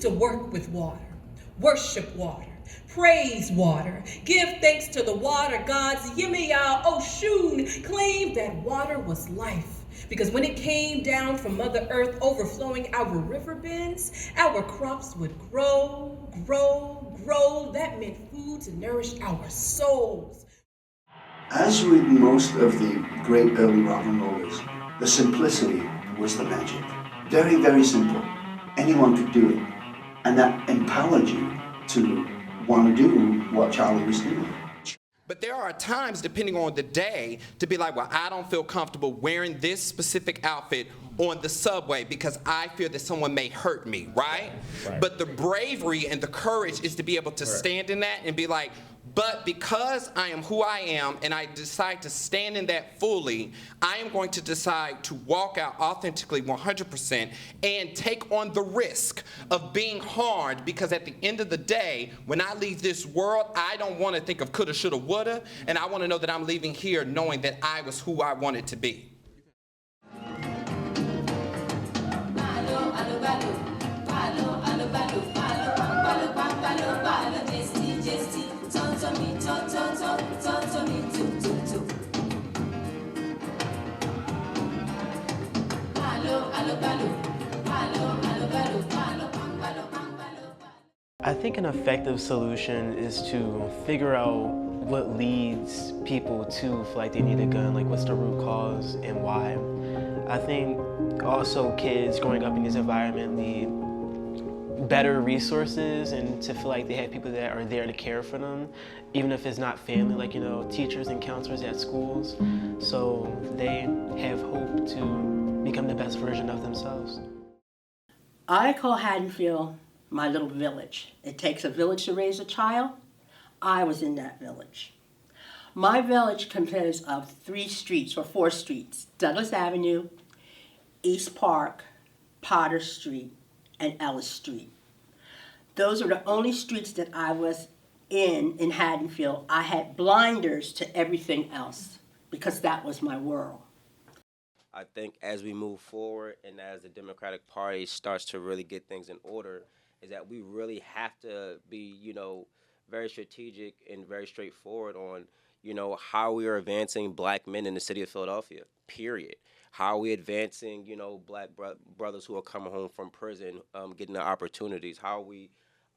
to work with water, worship water, praise water, give thanks to the water gods. Yimiya Oshun claimed that water was life. Because when it came down from Mother Earth overflowing our river bends, our crops would grow, grow, grow. That meant food to nourish our souls. As with most of the great early rock and rollers, the simplicity was the magic. Very, very simple. Anyone could do it. And that empowered you to want to do what Charlie was doing. But there are times, depending on the day, to be like, well, I don't feel comfortable wearing this specific outfit on the subway because I fear that someone may hurt me, right? But the bravery and the courage is to be able to stand in that and be like, but because I am who I am and I decide to stand in that fully, I am going to decide to walk out authentically 100% and take on the risk of being hard, because at the end of the day, when I leave this world, I don't want to think of coulda, shoulda, woulda, and I want to know that I'm leaving here knowing that I was who I wanted to be. I think an effective solution is to figure out what leads people to feel like they need a gun, like what's the root cause and why. I think also kids growing up in this environment need better resources and to feel like they have people that are there to care for them, even if it's not family, like, you know, teachers and counselors at schools, so they have hope to become the best version of themselves. I call Haddonfield my little village. It takes a village to raise a child. I was in that village. My village composed of 3 streets or 4 streets: Douglas Avenue, East Park, Potter Street, and Ellis Street. Those were the only streets that I was in Haddonfield. I had blinders to everything else because that was my world. I think as we move forward and as the Democratic Party starts to really get things in order, is that we really have to be, you know, very strategic and very straightforward on, you know, how we are advancing black men in the city of Philadelphia, period. How are we advancing, you know, black brothers who are coming home from prison, getting the opportunities? How we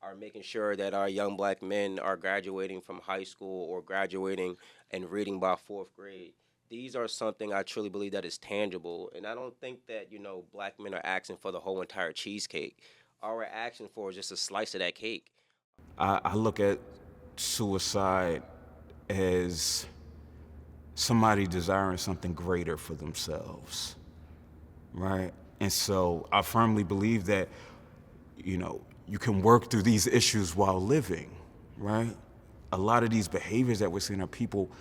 are making sure that our young black men are graduating from high school or graduating and reading by 4th grade. These are something I truly believe that is tangible. And I don't think that, you know, black men are asking for the whole entire cheesecake. All we're asking for is just a slice of that cake. I look at suicide as somebody desiring something greater for themselves, right? And so I firmly believe that, you know, you can work through these issues while living, right? A lot of these behaviors that we're seeing are people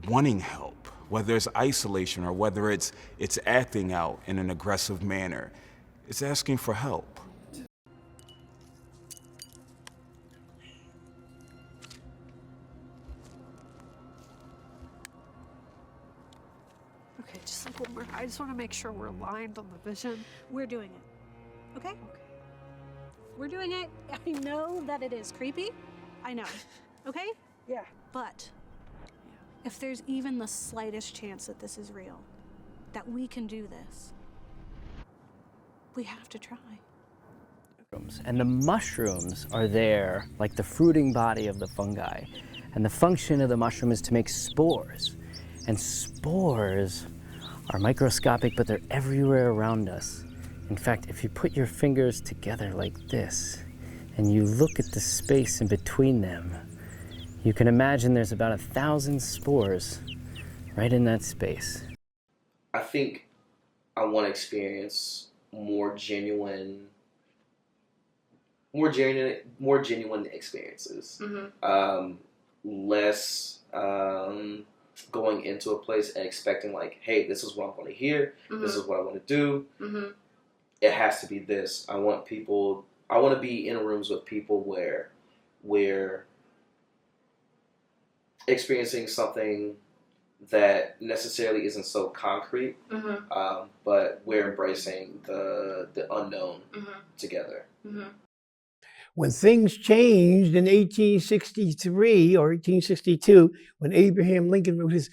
wanting help, whether it's isolation or whether it's acting out in an aggressive manner. It's asking for help. Okay, just like one more. I just want to make sure we're aligned on the vision. We're doing it. Okay? We're doing it. I know that it is creepy. I know. Okay? Yeah. But if there's even the slightest chance that this is real, that we can do this, we have to try. And the mushrooms are there, like the fruiting body of the fungi. And the function of the mushroom is to make spores. And spores are microscopic, but they're everywhere around us. In fact, if you put your fingers together like this, and you look at the space in between them, you can imagine there's about 1,000 spores right in that space. I think I want to experience more genuine experiences. Mm-hmm. Less going into a place and expecting like, hey, this is what I'm going to hear. Mm-hmm. This is what I want to do. Mm-hmm. It has to be this. I want to be in rooms with people where experiencing something that necessarily isn't so concrete, but we're embracing the unknown together. When things changed in 1863 or 1862, when Abraham Lincoln wrote his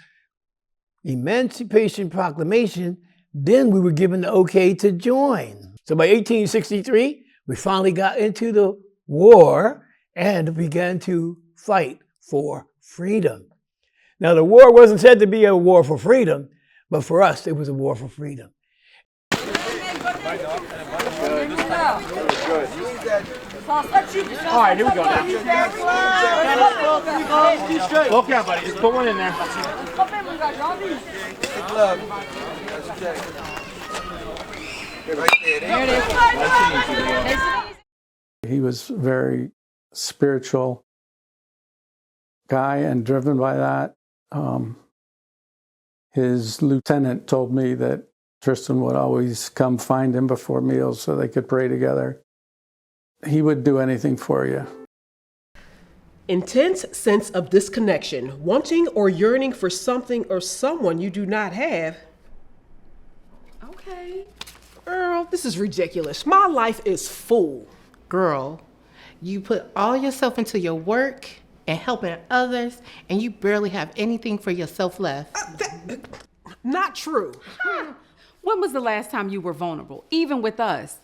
Emancipation Proclamation, then we were given the okay to join. So by 1863, we finally got into the war and began to fight for freedom. Now, the war wasn't said to be a war for freedom, but for us, it was a war for freedom. All right, here we go. Look out, buddy. Just put one in there. He was a very spiritual guy and driven by that. His lieutenant told me that Tristan would always come find him before meals so they could pray together. He would do anything for you. Intense sense of disconnection, wanting or yearning for something or someone you do not have. Okay. Girl, this is ridiculous. My life is full. Girl, you put all yourself into your work and helping others, and you barely have anything for yourself left. Not true. When was the last time you were vulnerable, even with us?